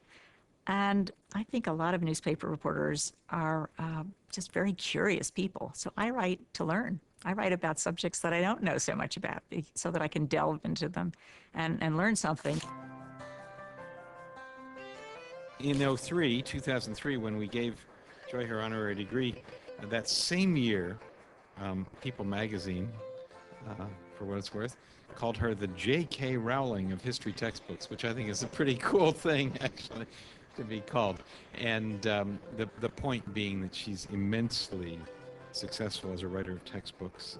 And I think a lot of newspaper reporters are just very curious people. So I write to learn. I write about subjects that I don't know so much about, so that I can delve into them and learn something. In 2003, when we gave Joy her honorary degree, that same year, People magazine, for what it's worth, called her the J.K. Rowling of history textbooks, which I think is a pretty cool thing, actually, to be called. And the point being that she's immensely successful as a writer of textbooks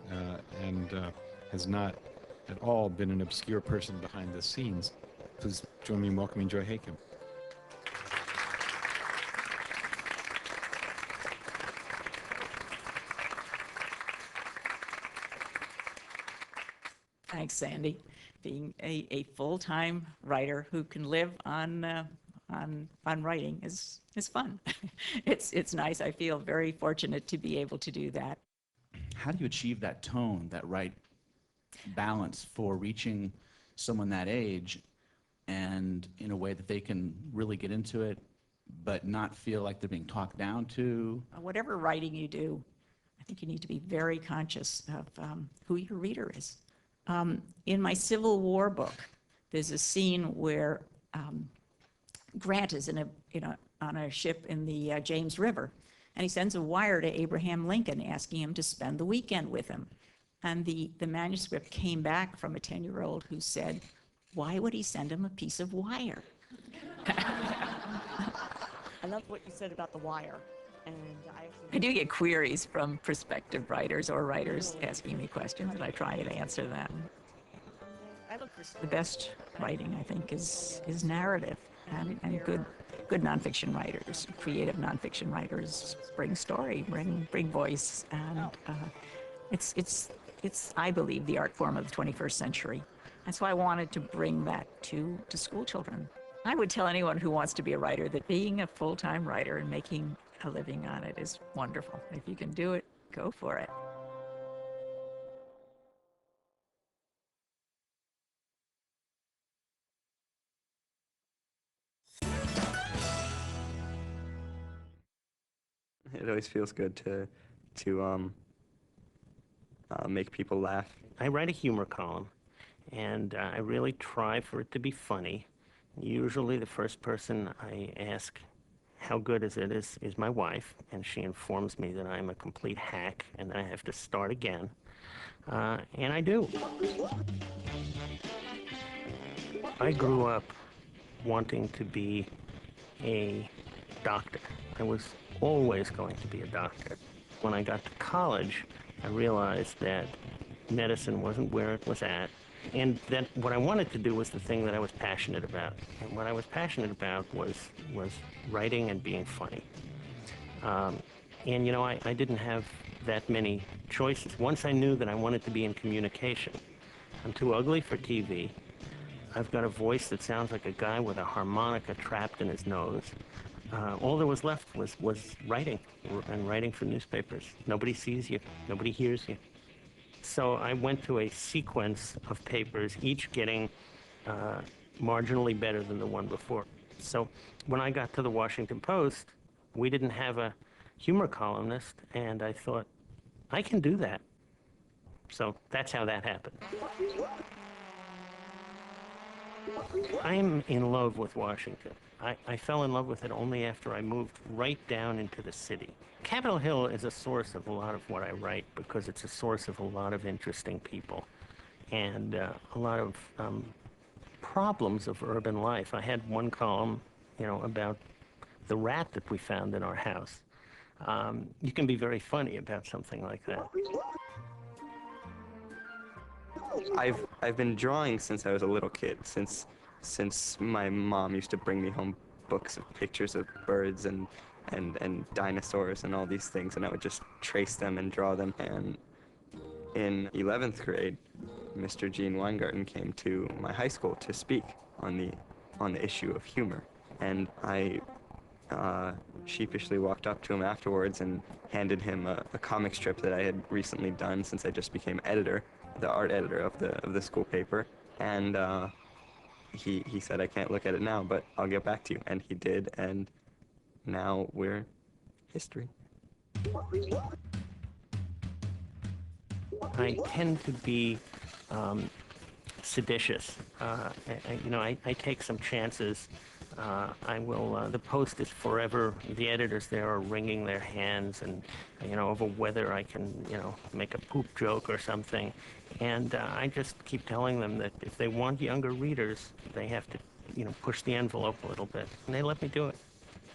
and has not at all been an obscure person behind the scenes. Please join me in welcoming Joy Haycombe. Thanks, Sandy. Being a full-time writer who can live on writing is fun. It's nice. I feel very fortunate to be able to do that. How do you achieve that tone, that right balance for reaching someone that age and in a way that they can really get into it but not feel like they're being talked down to? Whatever writing you do, I think you need to be very conscious of who your reader is. In my Civil War book, there's a scene where Grant is in on a ship in the James River. And he sends a wire to Abraham Lincoln asking him to spend the weekend with him. And the manuscript came back from a 10-year-old who said, why would he send him a piece of wire? I love what you said about the wire. And I do get queries from prospective writers or writers asking me questions, and I try to answer them. The best writing, I think, is narrative, and good nonfiction writers, creative nonfiction writers bring story, bring voice, and it's I believe the art form of the 21st century. That's why I wanted to bring that to school children. I would tell anyone who wants to be a writer that being a full-time writer and making a living on it is wonderful. If you can do it, go for it. It always feels good to make people laugh. I write a humor column, and I really try for it to be funny. Usually the first person I ask how good is it is my wife, and she informs me that I'm a complete hack and that I have to start again. And I do. I grew up wanting to be a doctor. I was always going to be a doctor. When I got to college, I realized that medicine wasn't where it was at, and that what I wanted to do was the thing that I was passionate about. And what I was passionate about was writing and being funny. And you know, I didn't have that many choices. Once I knew that I wanted to be in communication, I'm too ugly for TV. I've got a voice that sounds like a guy with a harmonica trapped in his nose. All there was left was writing, and writing for newspapers. Nobody sees you, nobody hears you. So I went to a sequence of papers, each getting marginally better than the one before. So when I got to the Washington Post, we didn't have a humor columnist, and I thought, I can do that. So that's how that happened. I'm in love with Washington. I fell in love with it only after I moved right down into the city. Capitol Hill is a source of a lot of what I write because it's a source of a lot of interesting people and a lot of problems of urban life. I had one column, you know, about the rat that we found in our house. You can be very funny about something like that. I've been drawing since I was a little kid, since my mom used to bring me home books of pictures of birds and dinosaurs and all these things, and I would just trace them and draw them. And in 11th grade, Mr. Gene Weingarten came to my high school to speak on the issue of humor, and I sheepishly walked up to him afterwards and handed him a comic strip that I had recently done since I just became editor, the art editor of the school paper, and he said, I can't look at it now, but I'll get back to you, and he did, and now we're history. I tend to be seditious. You know, I take some chances. I will, the Post is forever, the editors there are wringing their hands and, you know, over whether I can, you know, make a poop joke or something. And I just keep telling them that if they want younger readers, they have to, you know, push the envelope a little bit. And they let me do it.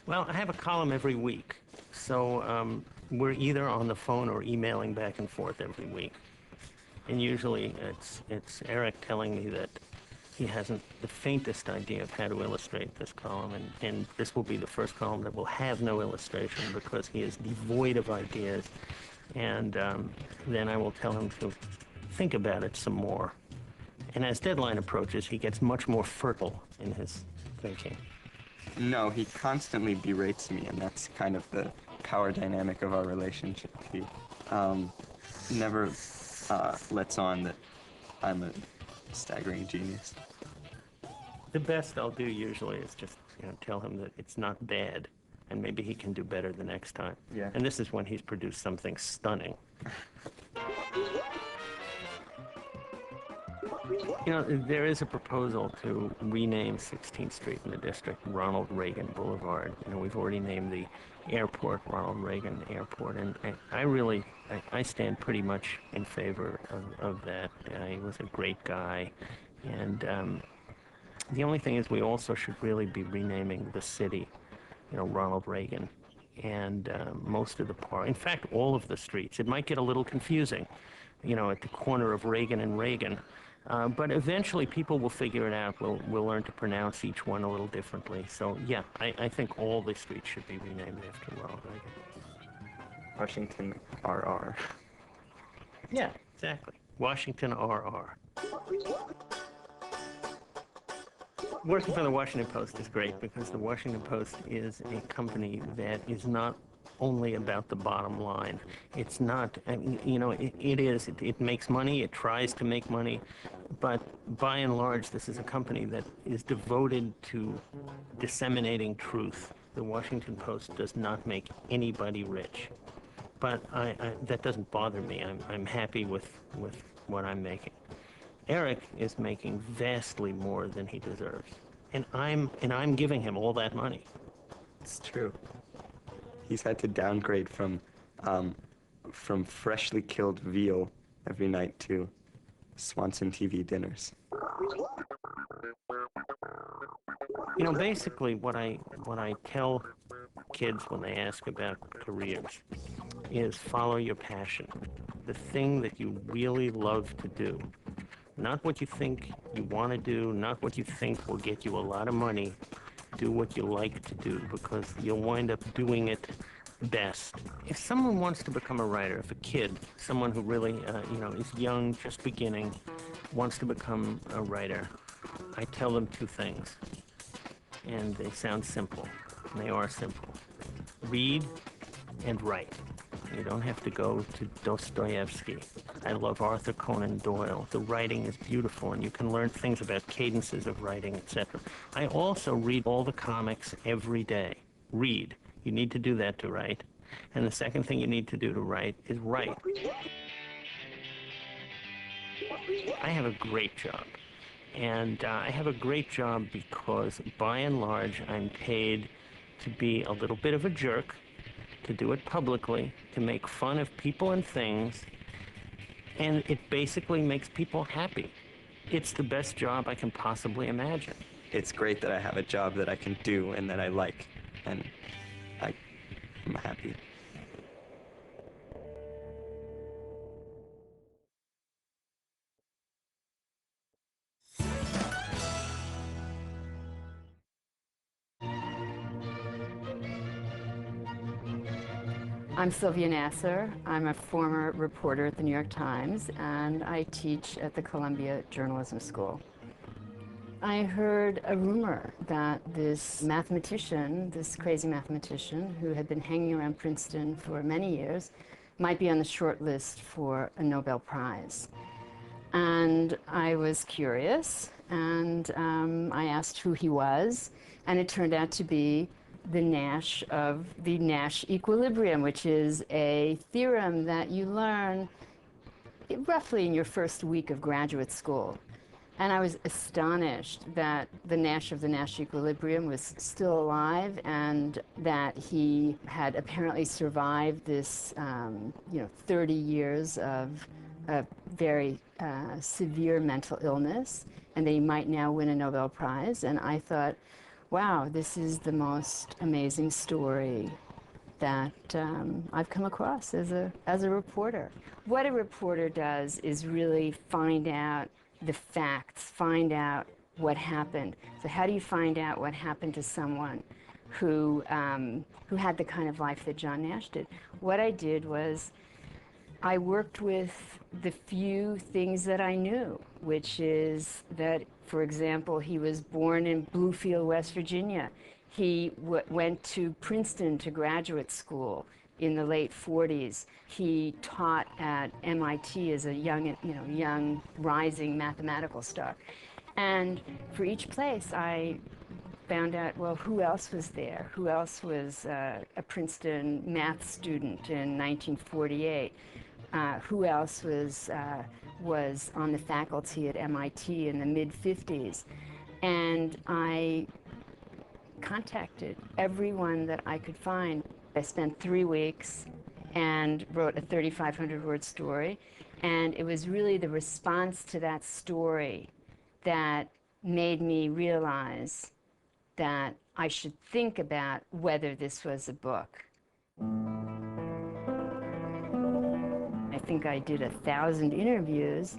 Well, I have a column every week. So we're either on the phone or emailing back and forth every week. And usually it's Eric telling me that he hasn't the faintest idea of how to illustrate this column, and this will be the first column that will have no illustration because he is devoid of ideas. And then I will tell him to think about it some more. And as deadline approaches, he gets much more fertile in his thinking. No, he constantly berates me, and that's kind of the power dynamic of our relationship. He never lets on that I'm a staggering genius. The best I'll do usually is just, you know, tell him that it's not bad, and maybe he can do better the next time. Yeah. And this is when he's produced something stunning. You know, there is a proposal to rename 16th Street in the district Ronald Reagan Boulevard. You know, we've already named the airport Ronald Reagan Airport, and I stand pretty much in favor of that. He was a great guy, and the only thing is we also should really be renaming the city, you know, Ronald Reagan, and most of the park, in fact, all of the streets. It might get a little confusing, you know, at the corner of Reagan and Reagan. But eventually people will figure it out. We'll learn to pronounce each one a little differently. So yeah, I think all the streets should be renamed after Ronald Reagan. Washington RR. Yeah, exactly. Washington RR. Working for the Washington Post is great because the Washington Post is a company that is not only about the bottom line. It's not, I mean, you know, it makes money, it tries to make money, but by and large, this is a company that is devoted to disseminating truth. The Washington Post does not make anybody rich, but that doesn't bother me. I'm happy with what I'm making. Eric is making vastly more than he deserves, and I'm giving him all that money. It's true. He's had to downgrade from freshly killed veal every night to Swanson TV dinners. You know, basically what I tell kids when they ask about careers is follow your passion, the thing that you really love to do. Not what you think you want to do, not what you think will get you a lot of money. Do what you like to do, because you'll wind up doing it best. If someone wants to become a writer, if a kid, someone who really, you know, is young, just beginning, wants to become a writer, I tell them two things, and they sound simple, and they are simple. Read and write. You don't have to go to Dostoevsky. I love Arthur Conan Doyle. The writing is beautiful, and you can learn things about cadences of writing, etc. I also read all the comics every day. Read. You need to do that to write. And the second thing you need to do to write is write. I have a great job. And I have a great job because, by and large, I'm paid to be a little bit of a jerk, to do it publicly, to make fun of people and things, and it basically makes people happy. It's the best job I can possibly imagine. It's great that I have a job that I can do and that I like, and I'm happy. I'm Sylvia Nasser. I'm a former reporter at the New York Times, and I teach at the Columbia Journalism School. I heard a rumor that this mathematician, this crazy mathematician who had been hanging around Princeton for many years, might be on the short list for a Nobel Prize. And I was curious, and I asked who he was, and it turned out to be the Nash of the Nash equilibrium, which is a theorem that you learn roughly in your first week of graduate school. And I was astonished that the Nash of the Nash equilibrium was still alive, and that he had apparently survived this, 30 years of very severe mental illness, and that he might now win a Nobel Prize. And I thought, wow, this is the most amazing story that I've come across as a reporter. What a reporter does is really find out the facts, find out what happened. So how do you find out what happened to someone who had the kind of life that John Nash did? What I did was I worked with the few things that I knew, which is that, for example, he was born in Bluefield, West Virginia. He went to Princeton to graduate school in the late 40s. He taught at MIT as a young rising mathematical star. And for each place, I found out, well, who else was there? Who else was a Princeton math student in 1948? Who else was was on the faculty at MIT in the mid-50s, and I contacted everyone that I could find. I spent 3 weeks and wrote a 3,500-word story, and it was really the response to that story that made me realize that I should think about whether this was a book. I think I did 1,000 interviews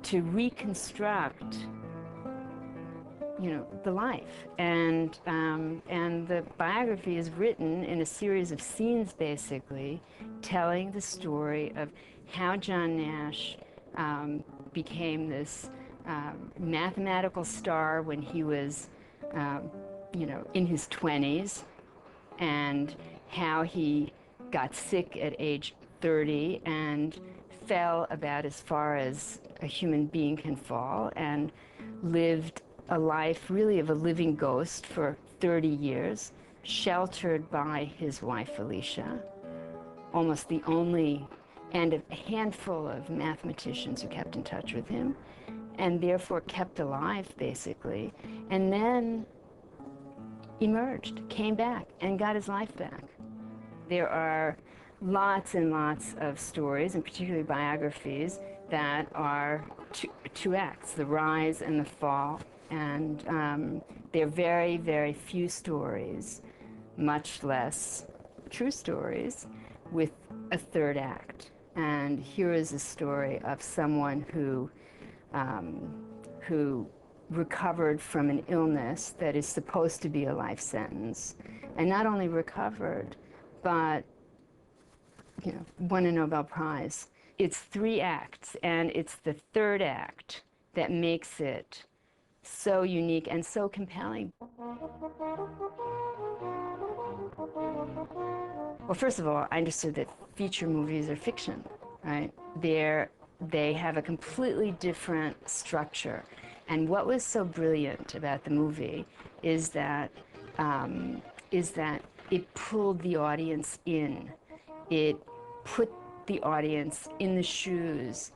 to reconstruct, you know, the life. And the biography is written in a series of scenes, basically, telling the story of how John Nash became this mathematical star when he was, you know, in his 20s, and how he got sick at age 30 and fell about as far as a human being can fall, and lived a life really of a living ghost for 30 years, sheltered by his wife Alicia, almost the only, and a handful of mathematicians who kept in touch with him, and therefore kept alive, basically, and then emerged, came back, and got his life back. There are lots and lots of stories, and particularly biographies, that are two acts, the rise and the fall. And there are very, very few stories, much less true stories, with a third act. And here is a story of someone who recovered from an illness that is supposed to be a life sentence, and not only recovered, but, you know, won a Nobel Prize. It's 3 acts, and it's the third act that makes it so unique and so compelling. Well, first of all, I understood that feature movies are fiction, right? They have a completely different structure. And what was so brilliant about the movie is that it pulled the audience in. It put the audience in the shoes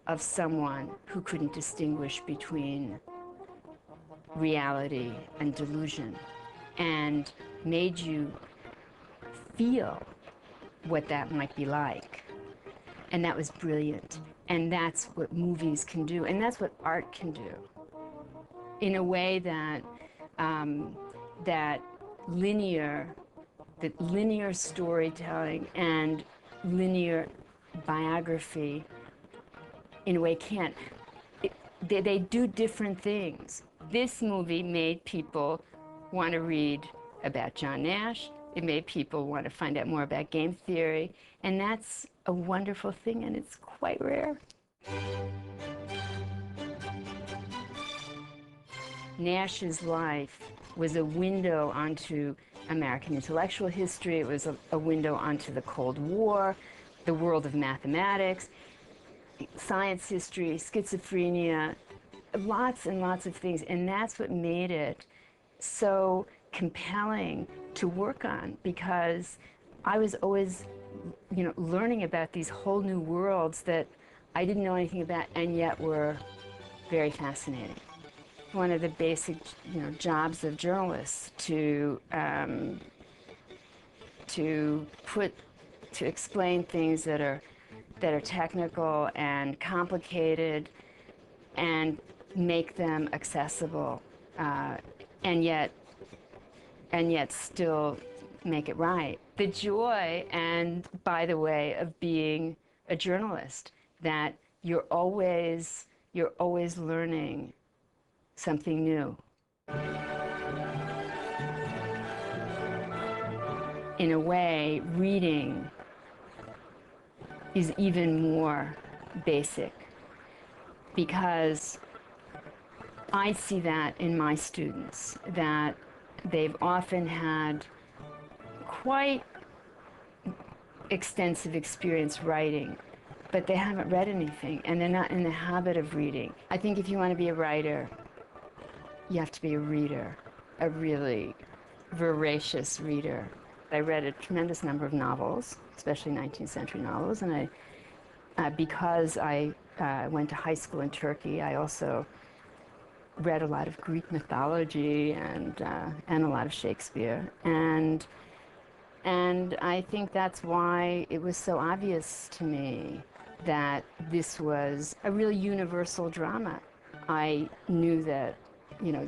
of someone who couldn't distinguish between reality and delusion, and made you feel what that might be like. And that was brilliant. And that's what movies can do, and that's what art can do, in a way that that linear storytelling and linear biography, in a way, can't. They do different things. This movie made people want to read about John Nash. It made people want to find out more about game theory, and that's a wonderful thing, and it's quite rare. Nash's life was a window onto American intellectual history. It was a window onto the Cold War, the world of mathematics, science history, schizophrenia, lots and lots of things. And that's what made it so compelling to work on, because I was always, you know, learning about these whole new worlds that I didn't know anything about, and yet were very fascinating. One of the basic, you know, jobs of journalists to explain things that are technical and complicated, and make them accessible, and yet still make it right. The joy, and by the way, of being a journalist, that you're always learning something new. In a way, reading is even more basic, because I see that in my students, that they've often had quite extensive experience writing, but they haven't read anything, and they're not in the habit of reading. I think if you want to be a writer, you have to be a reader, a really voracious reader. I read a tremendous number of novels, especially 19th century novels, and Because I went to high school in Turkey, I also read a lot of Greek mythology and a lot of Shakespeare. And I think that's why it was so obvious to me that this was a really universal drama. I knew that,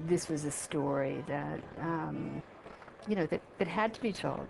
this was a story that, that had to be told.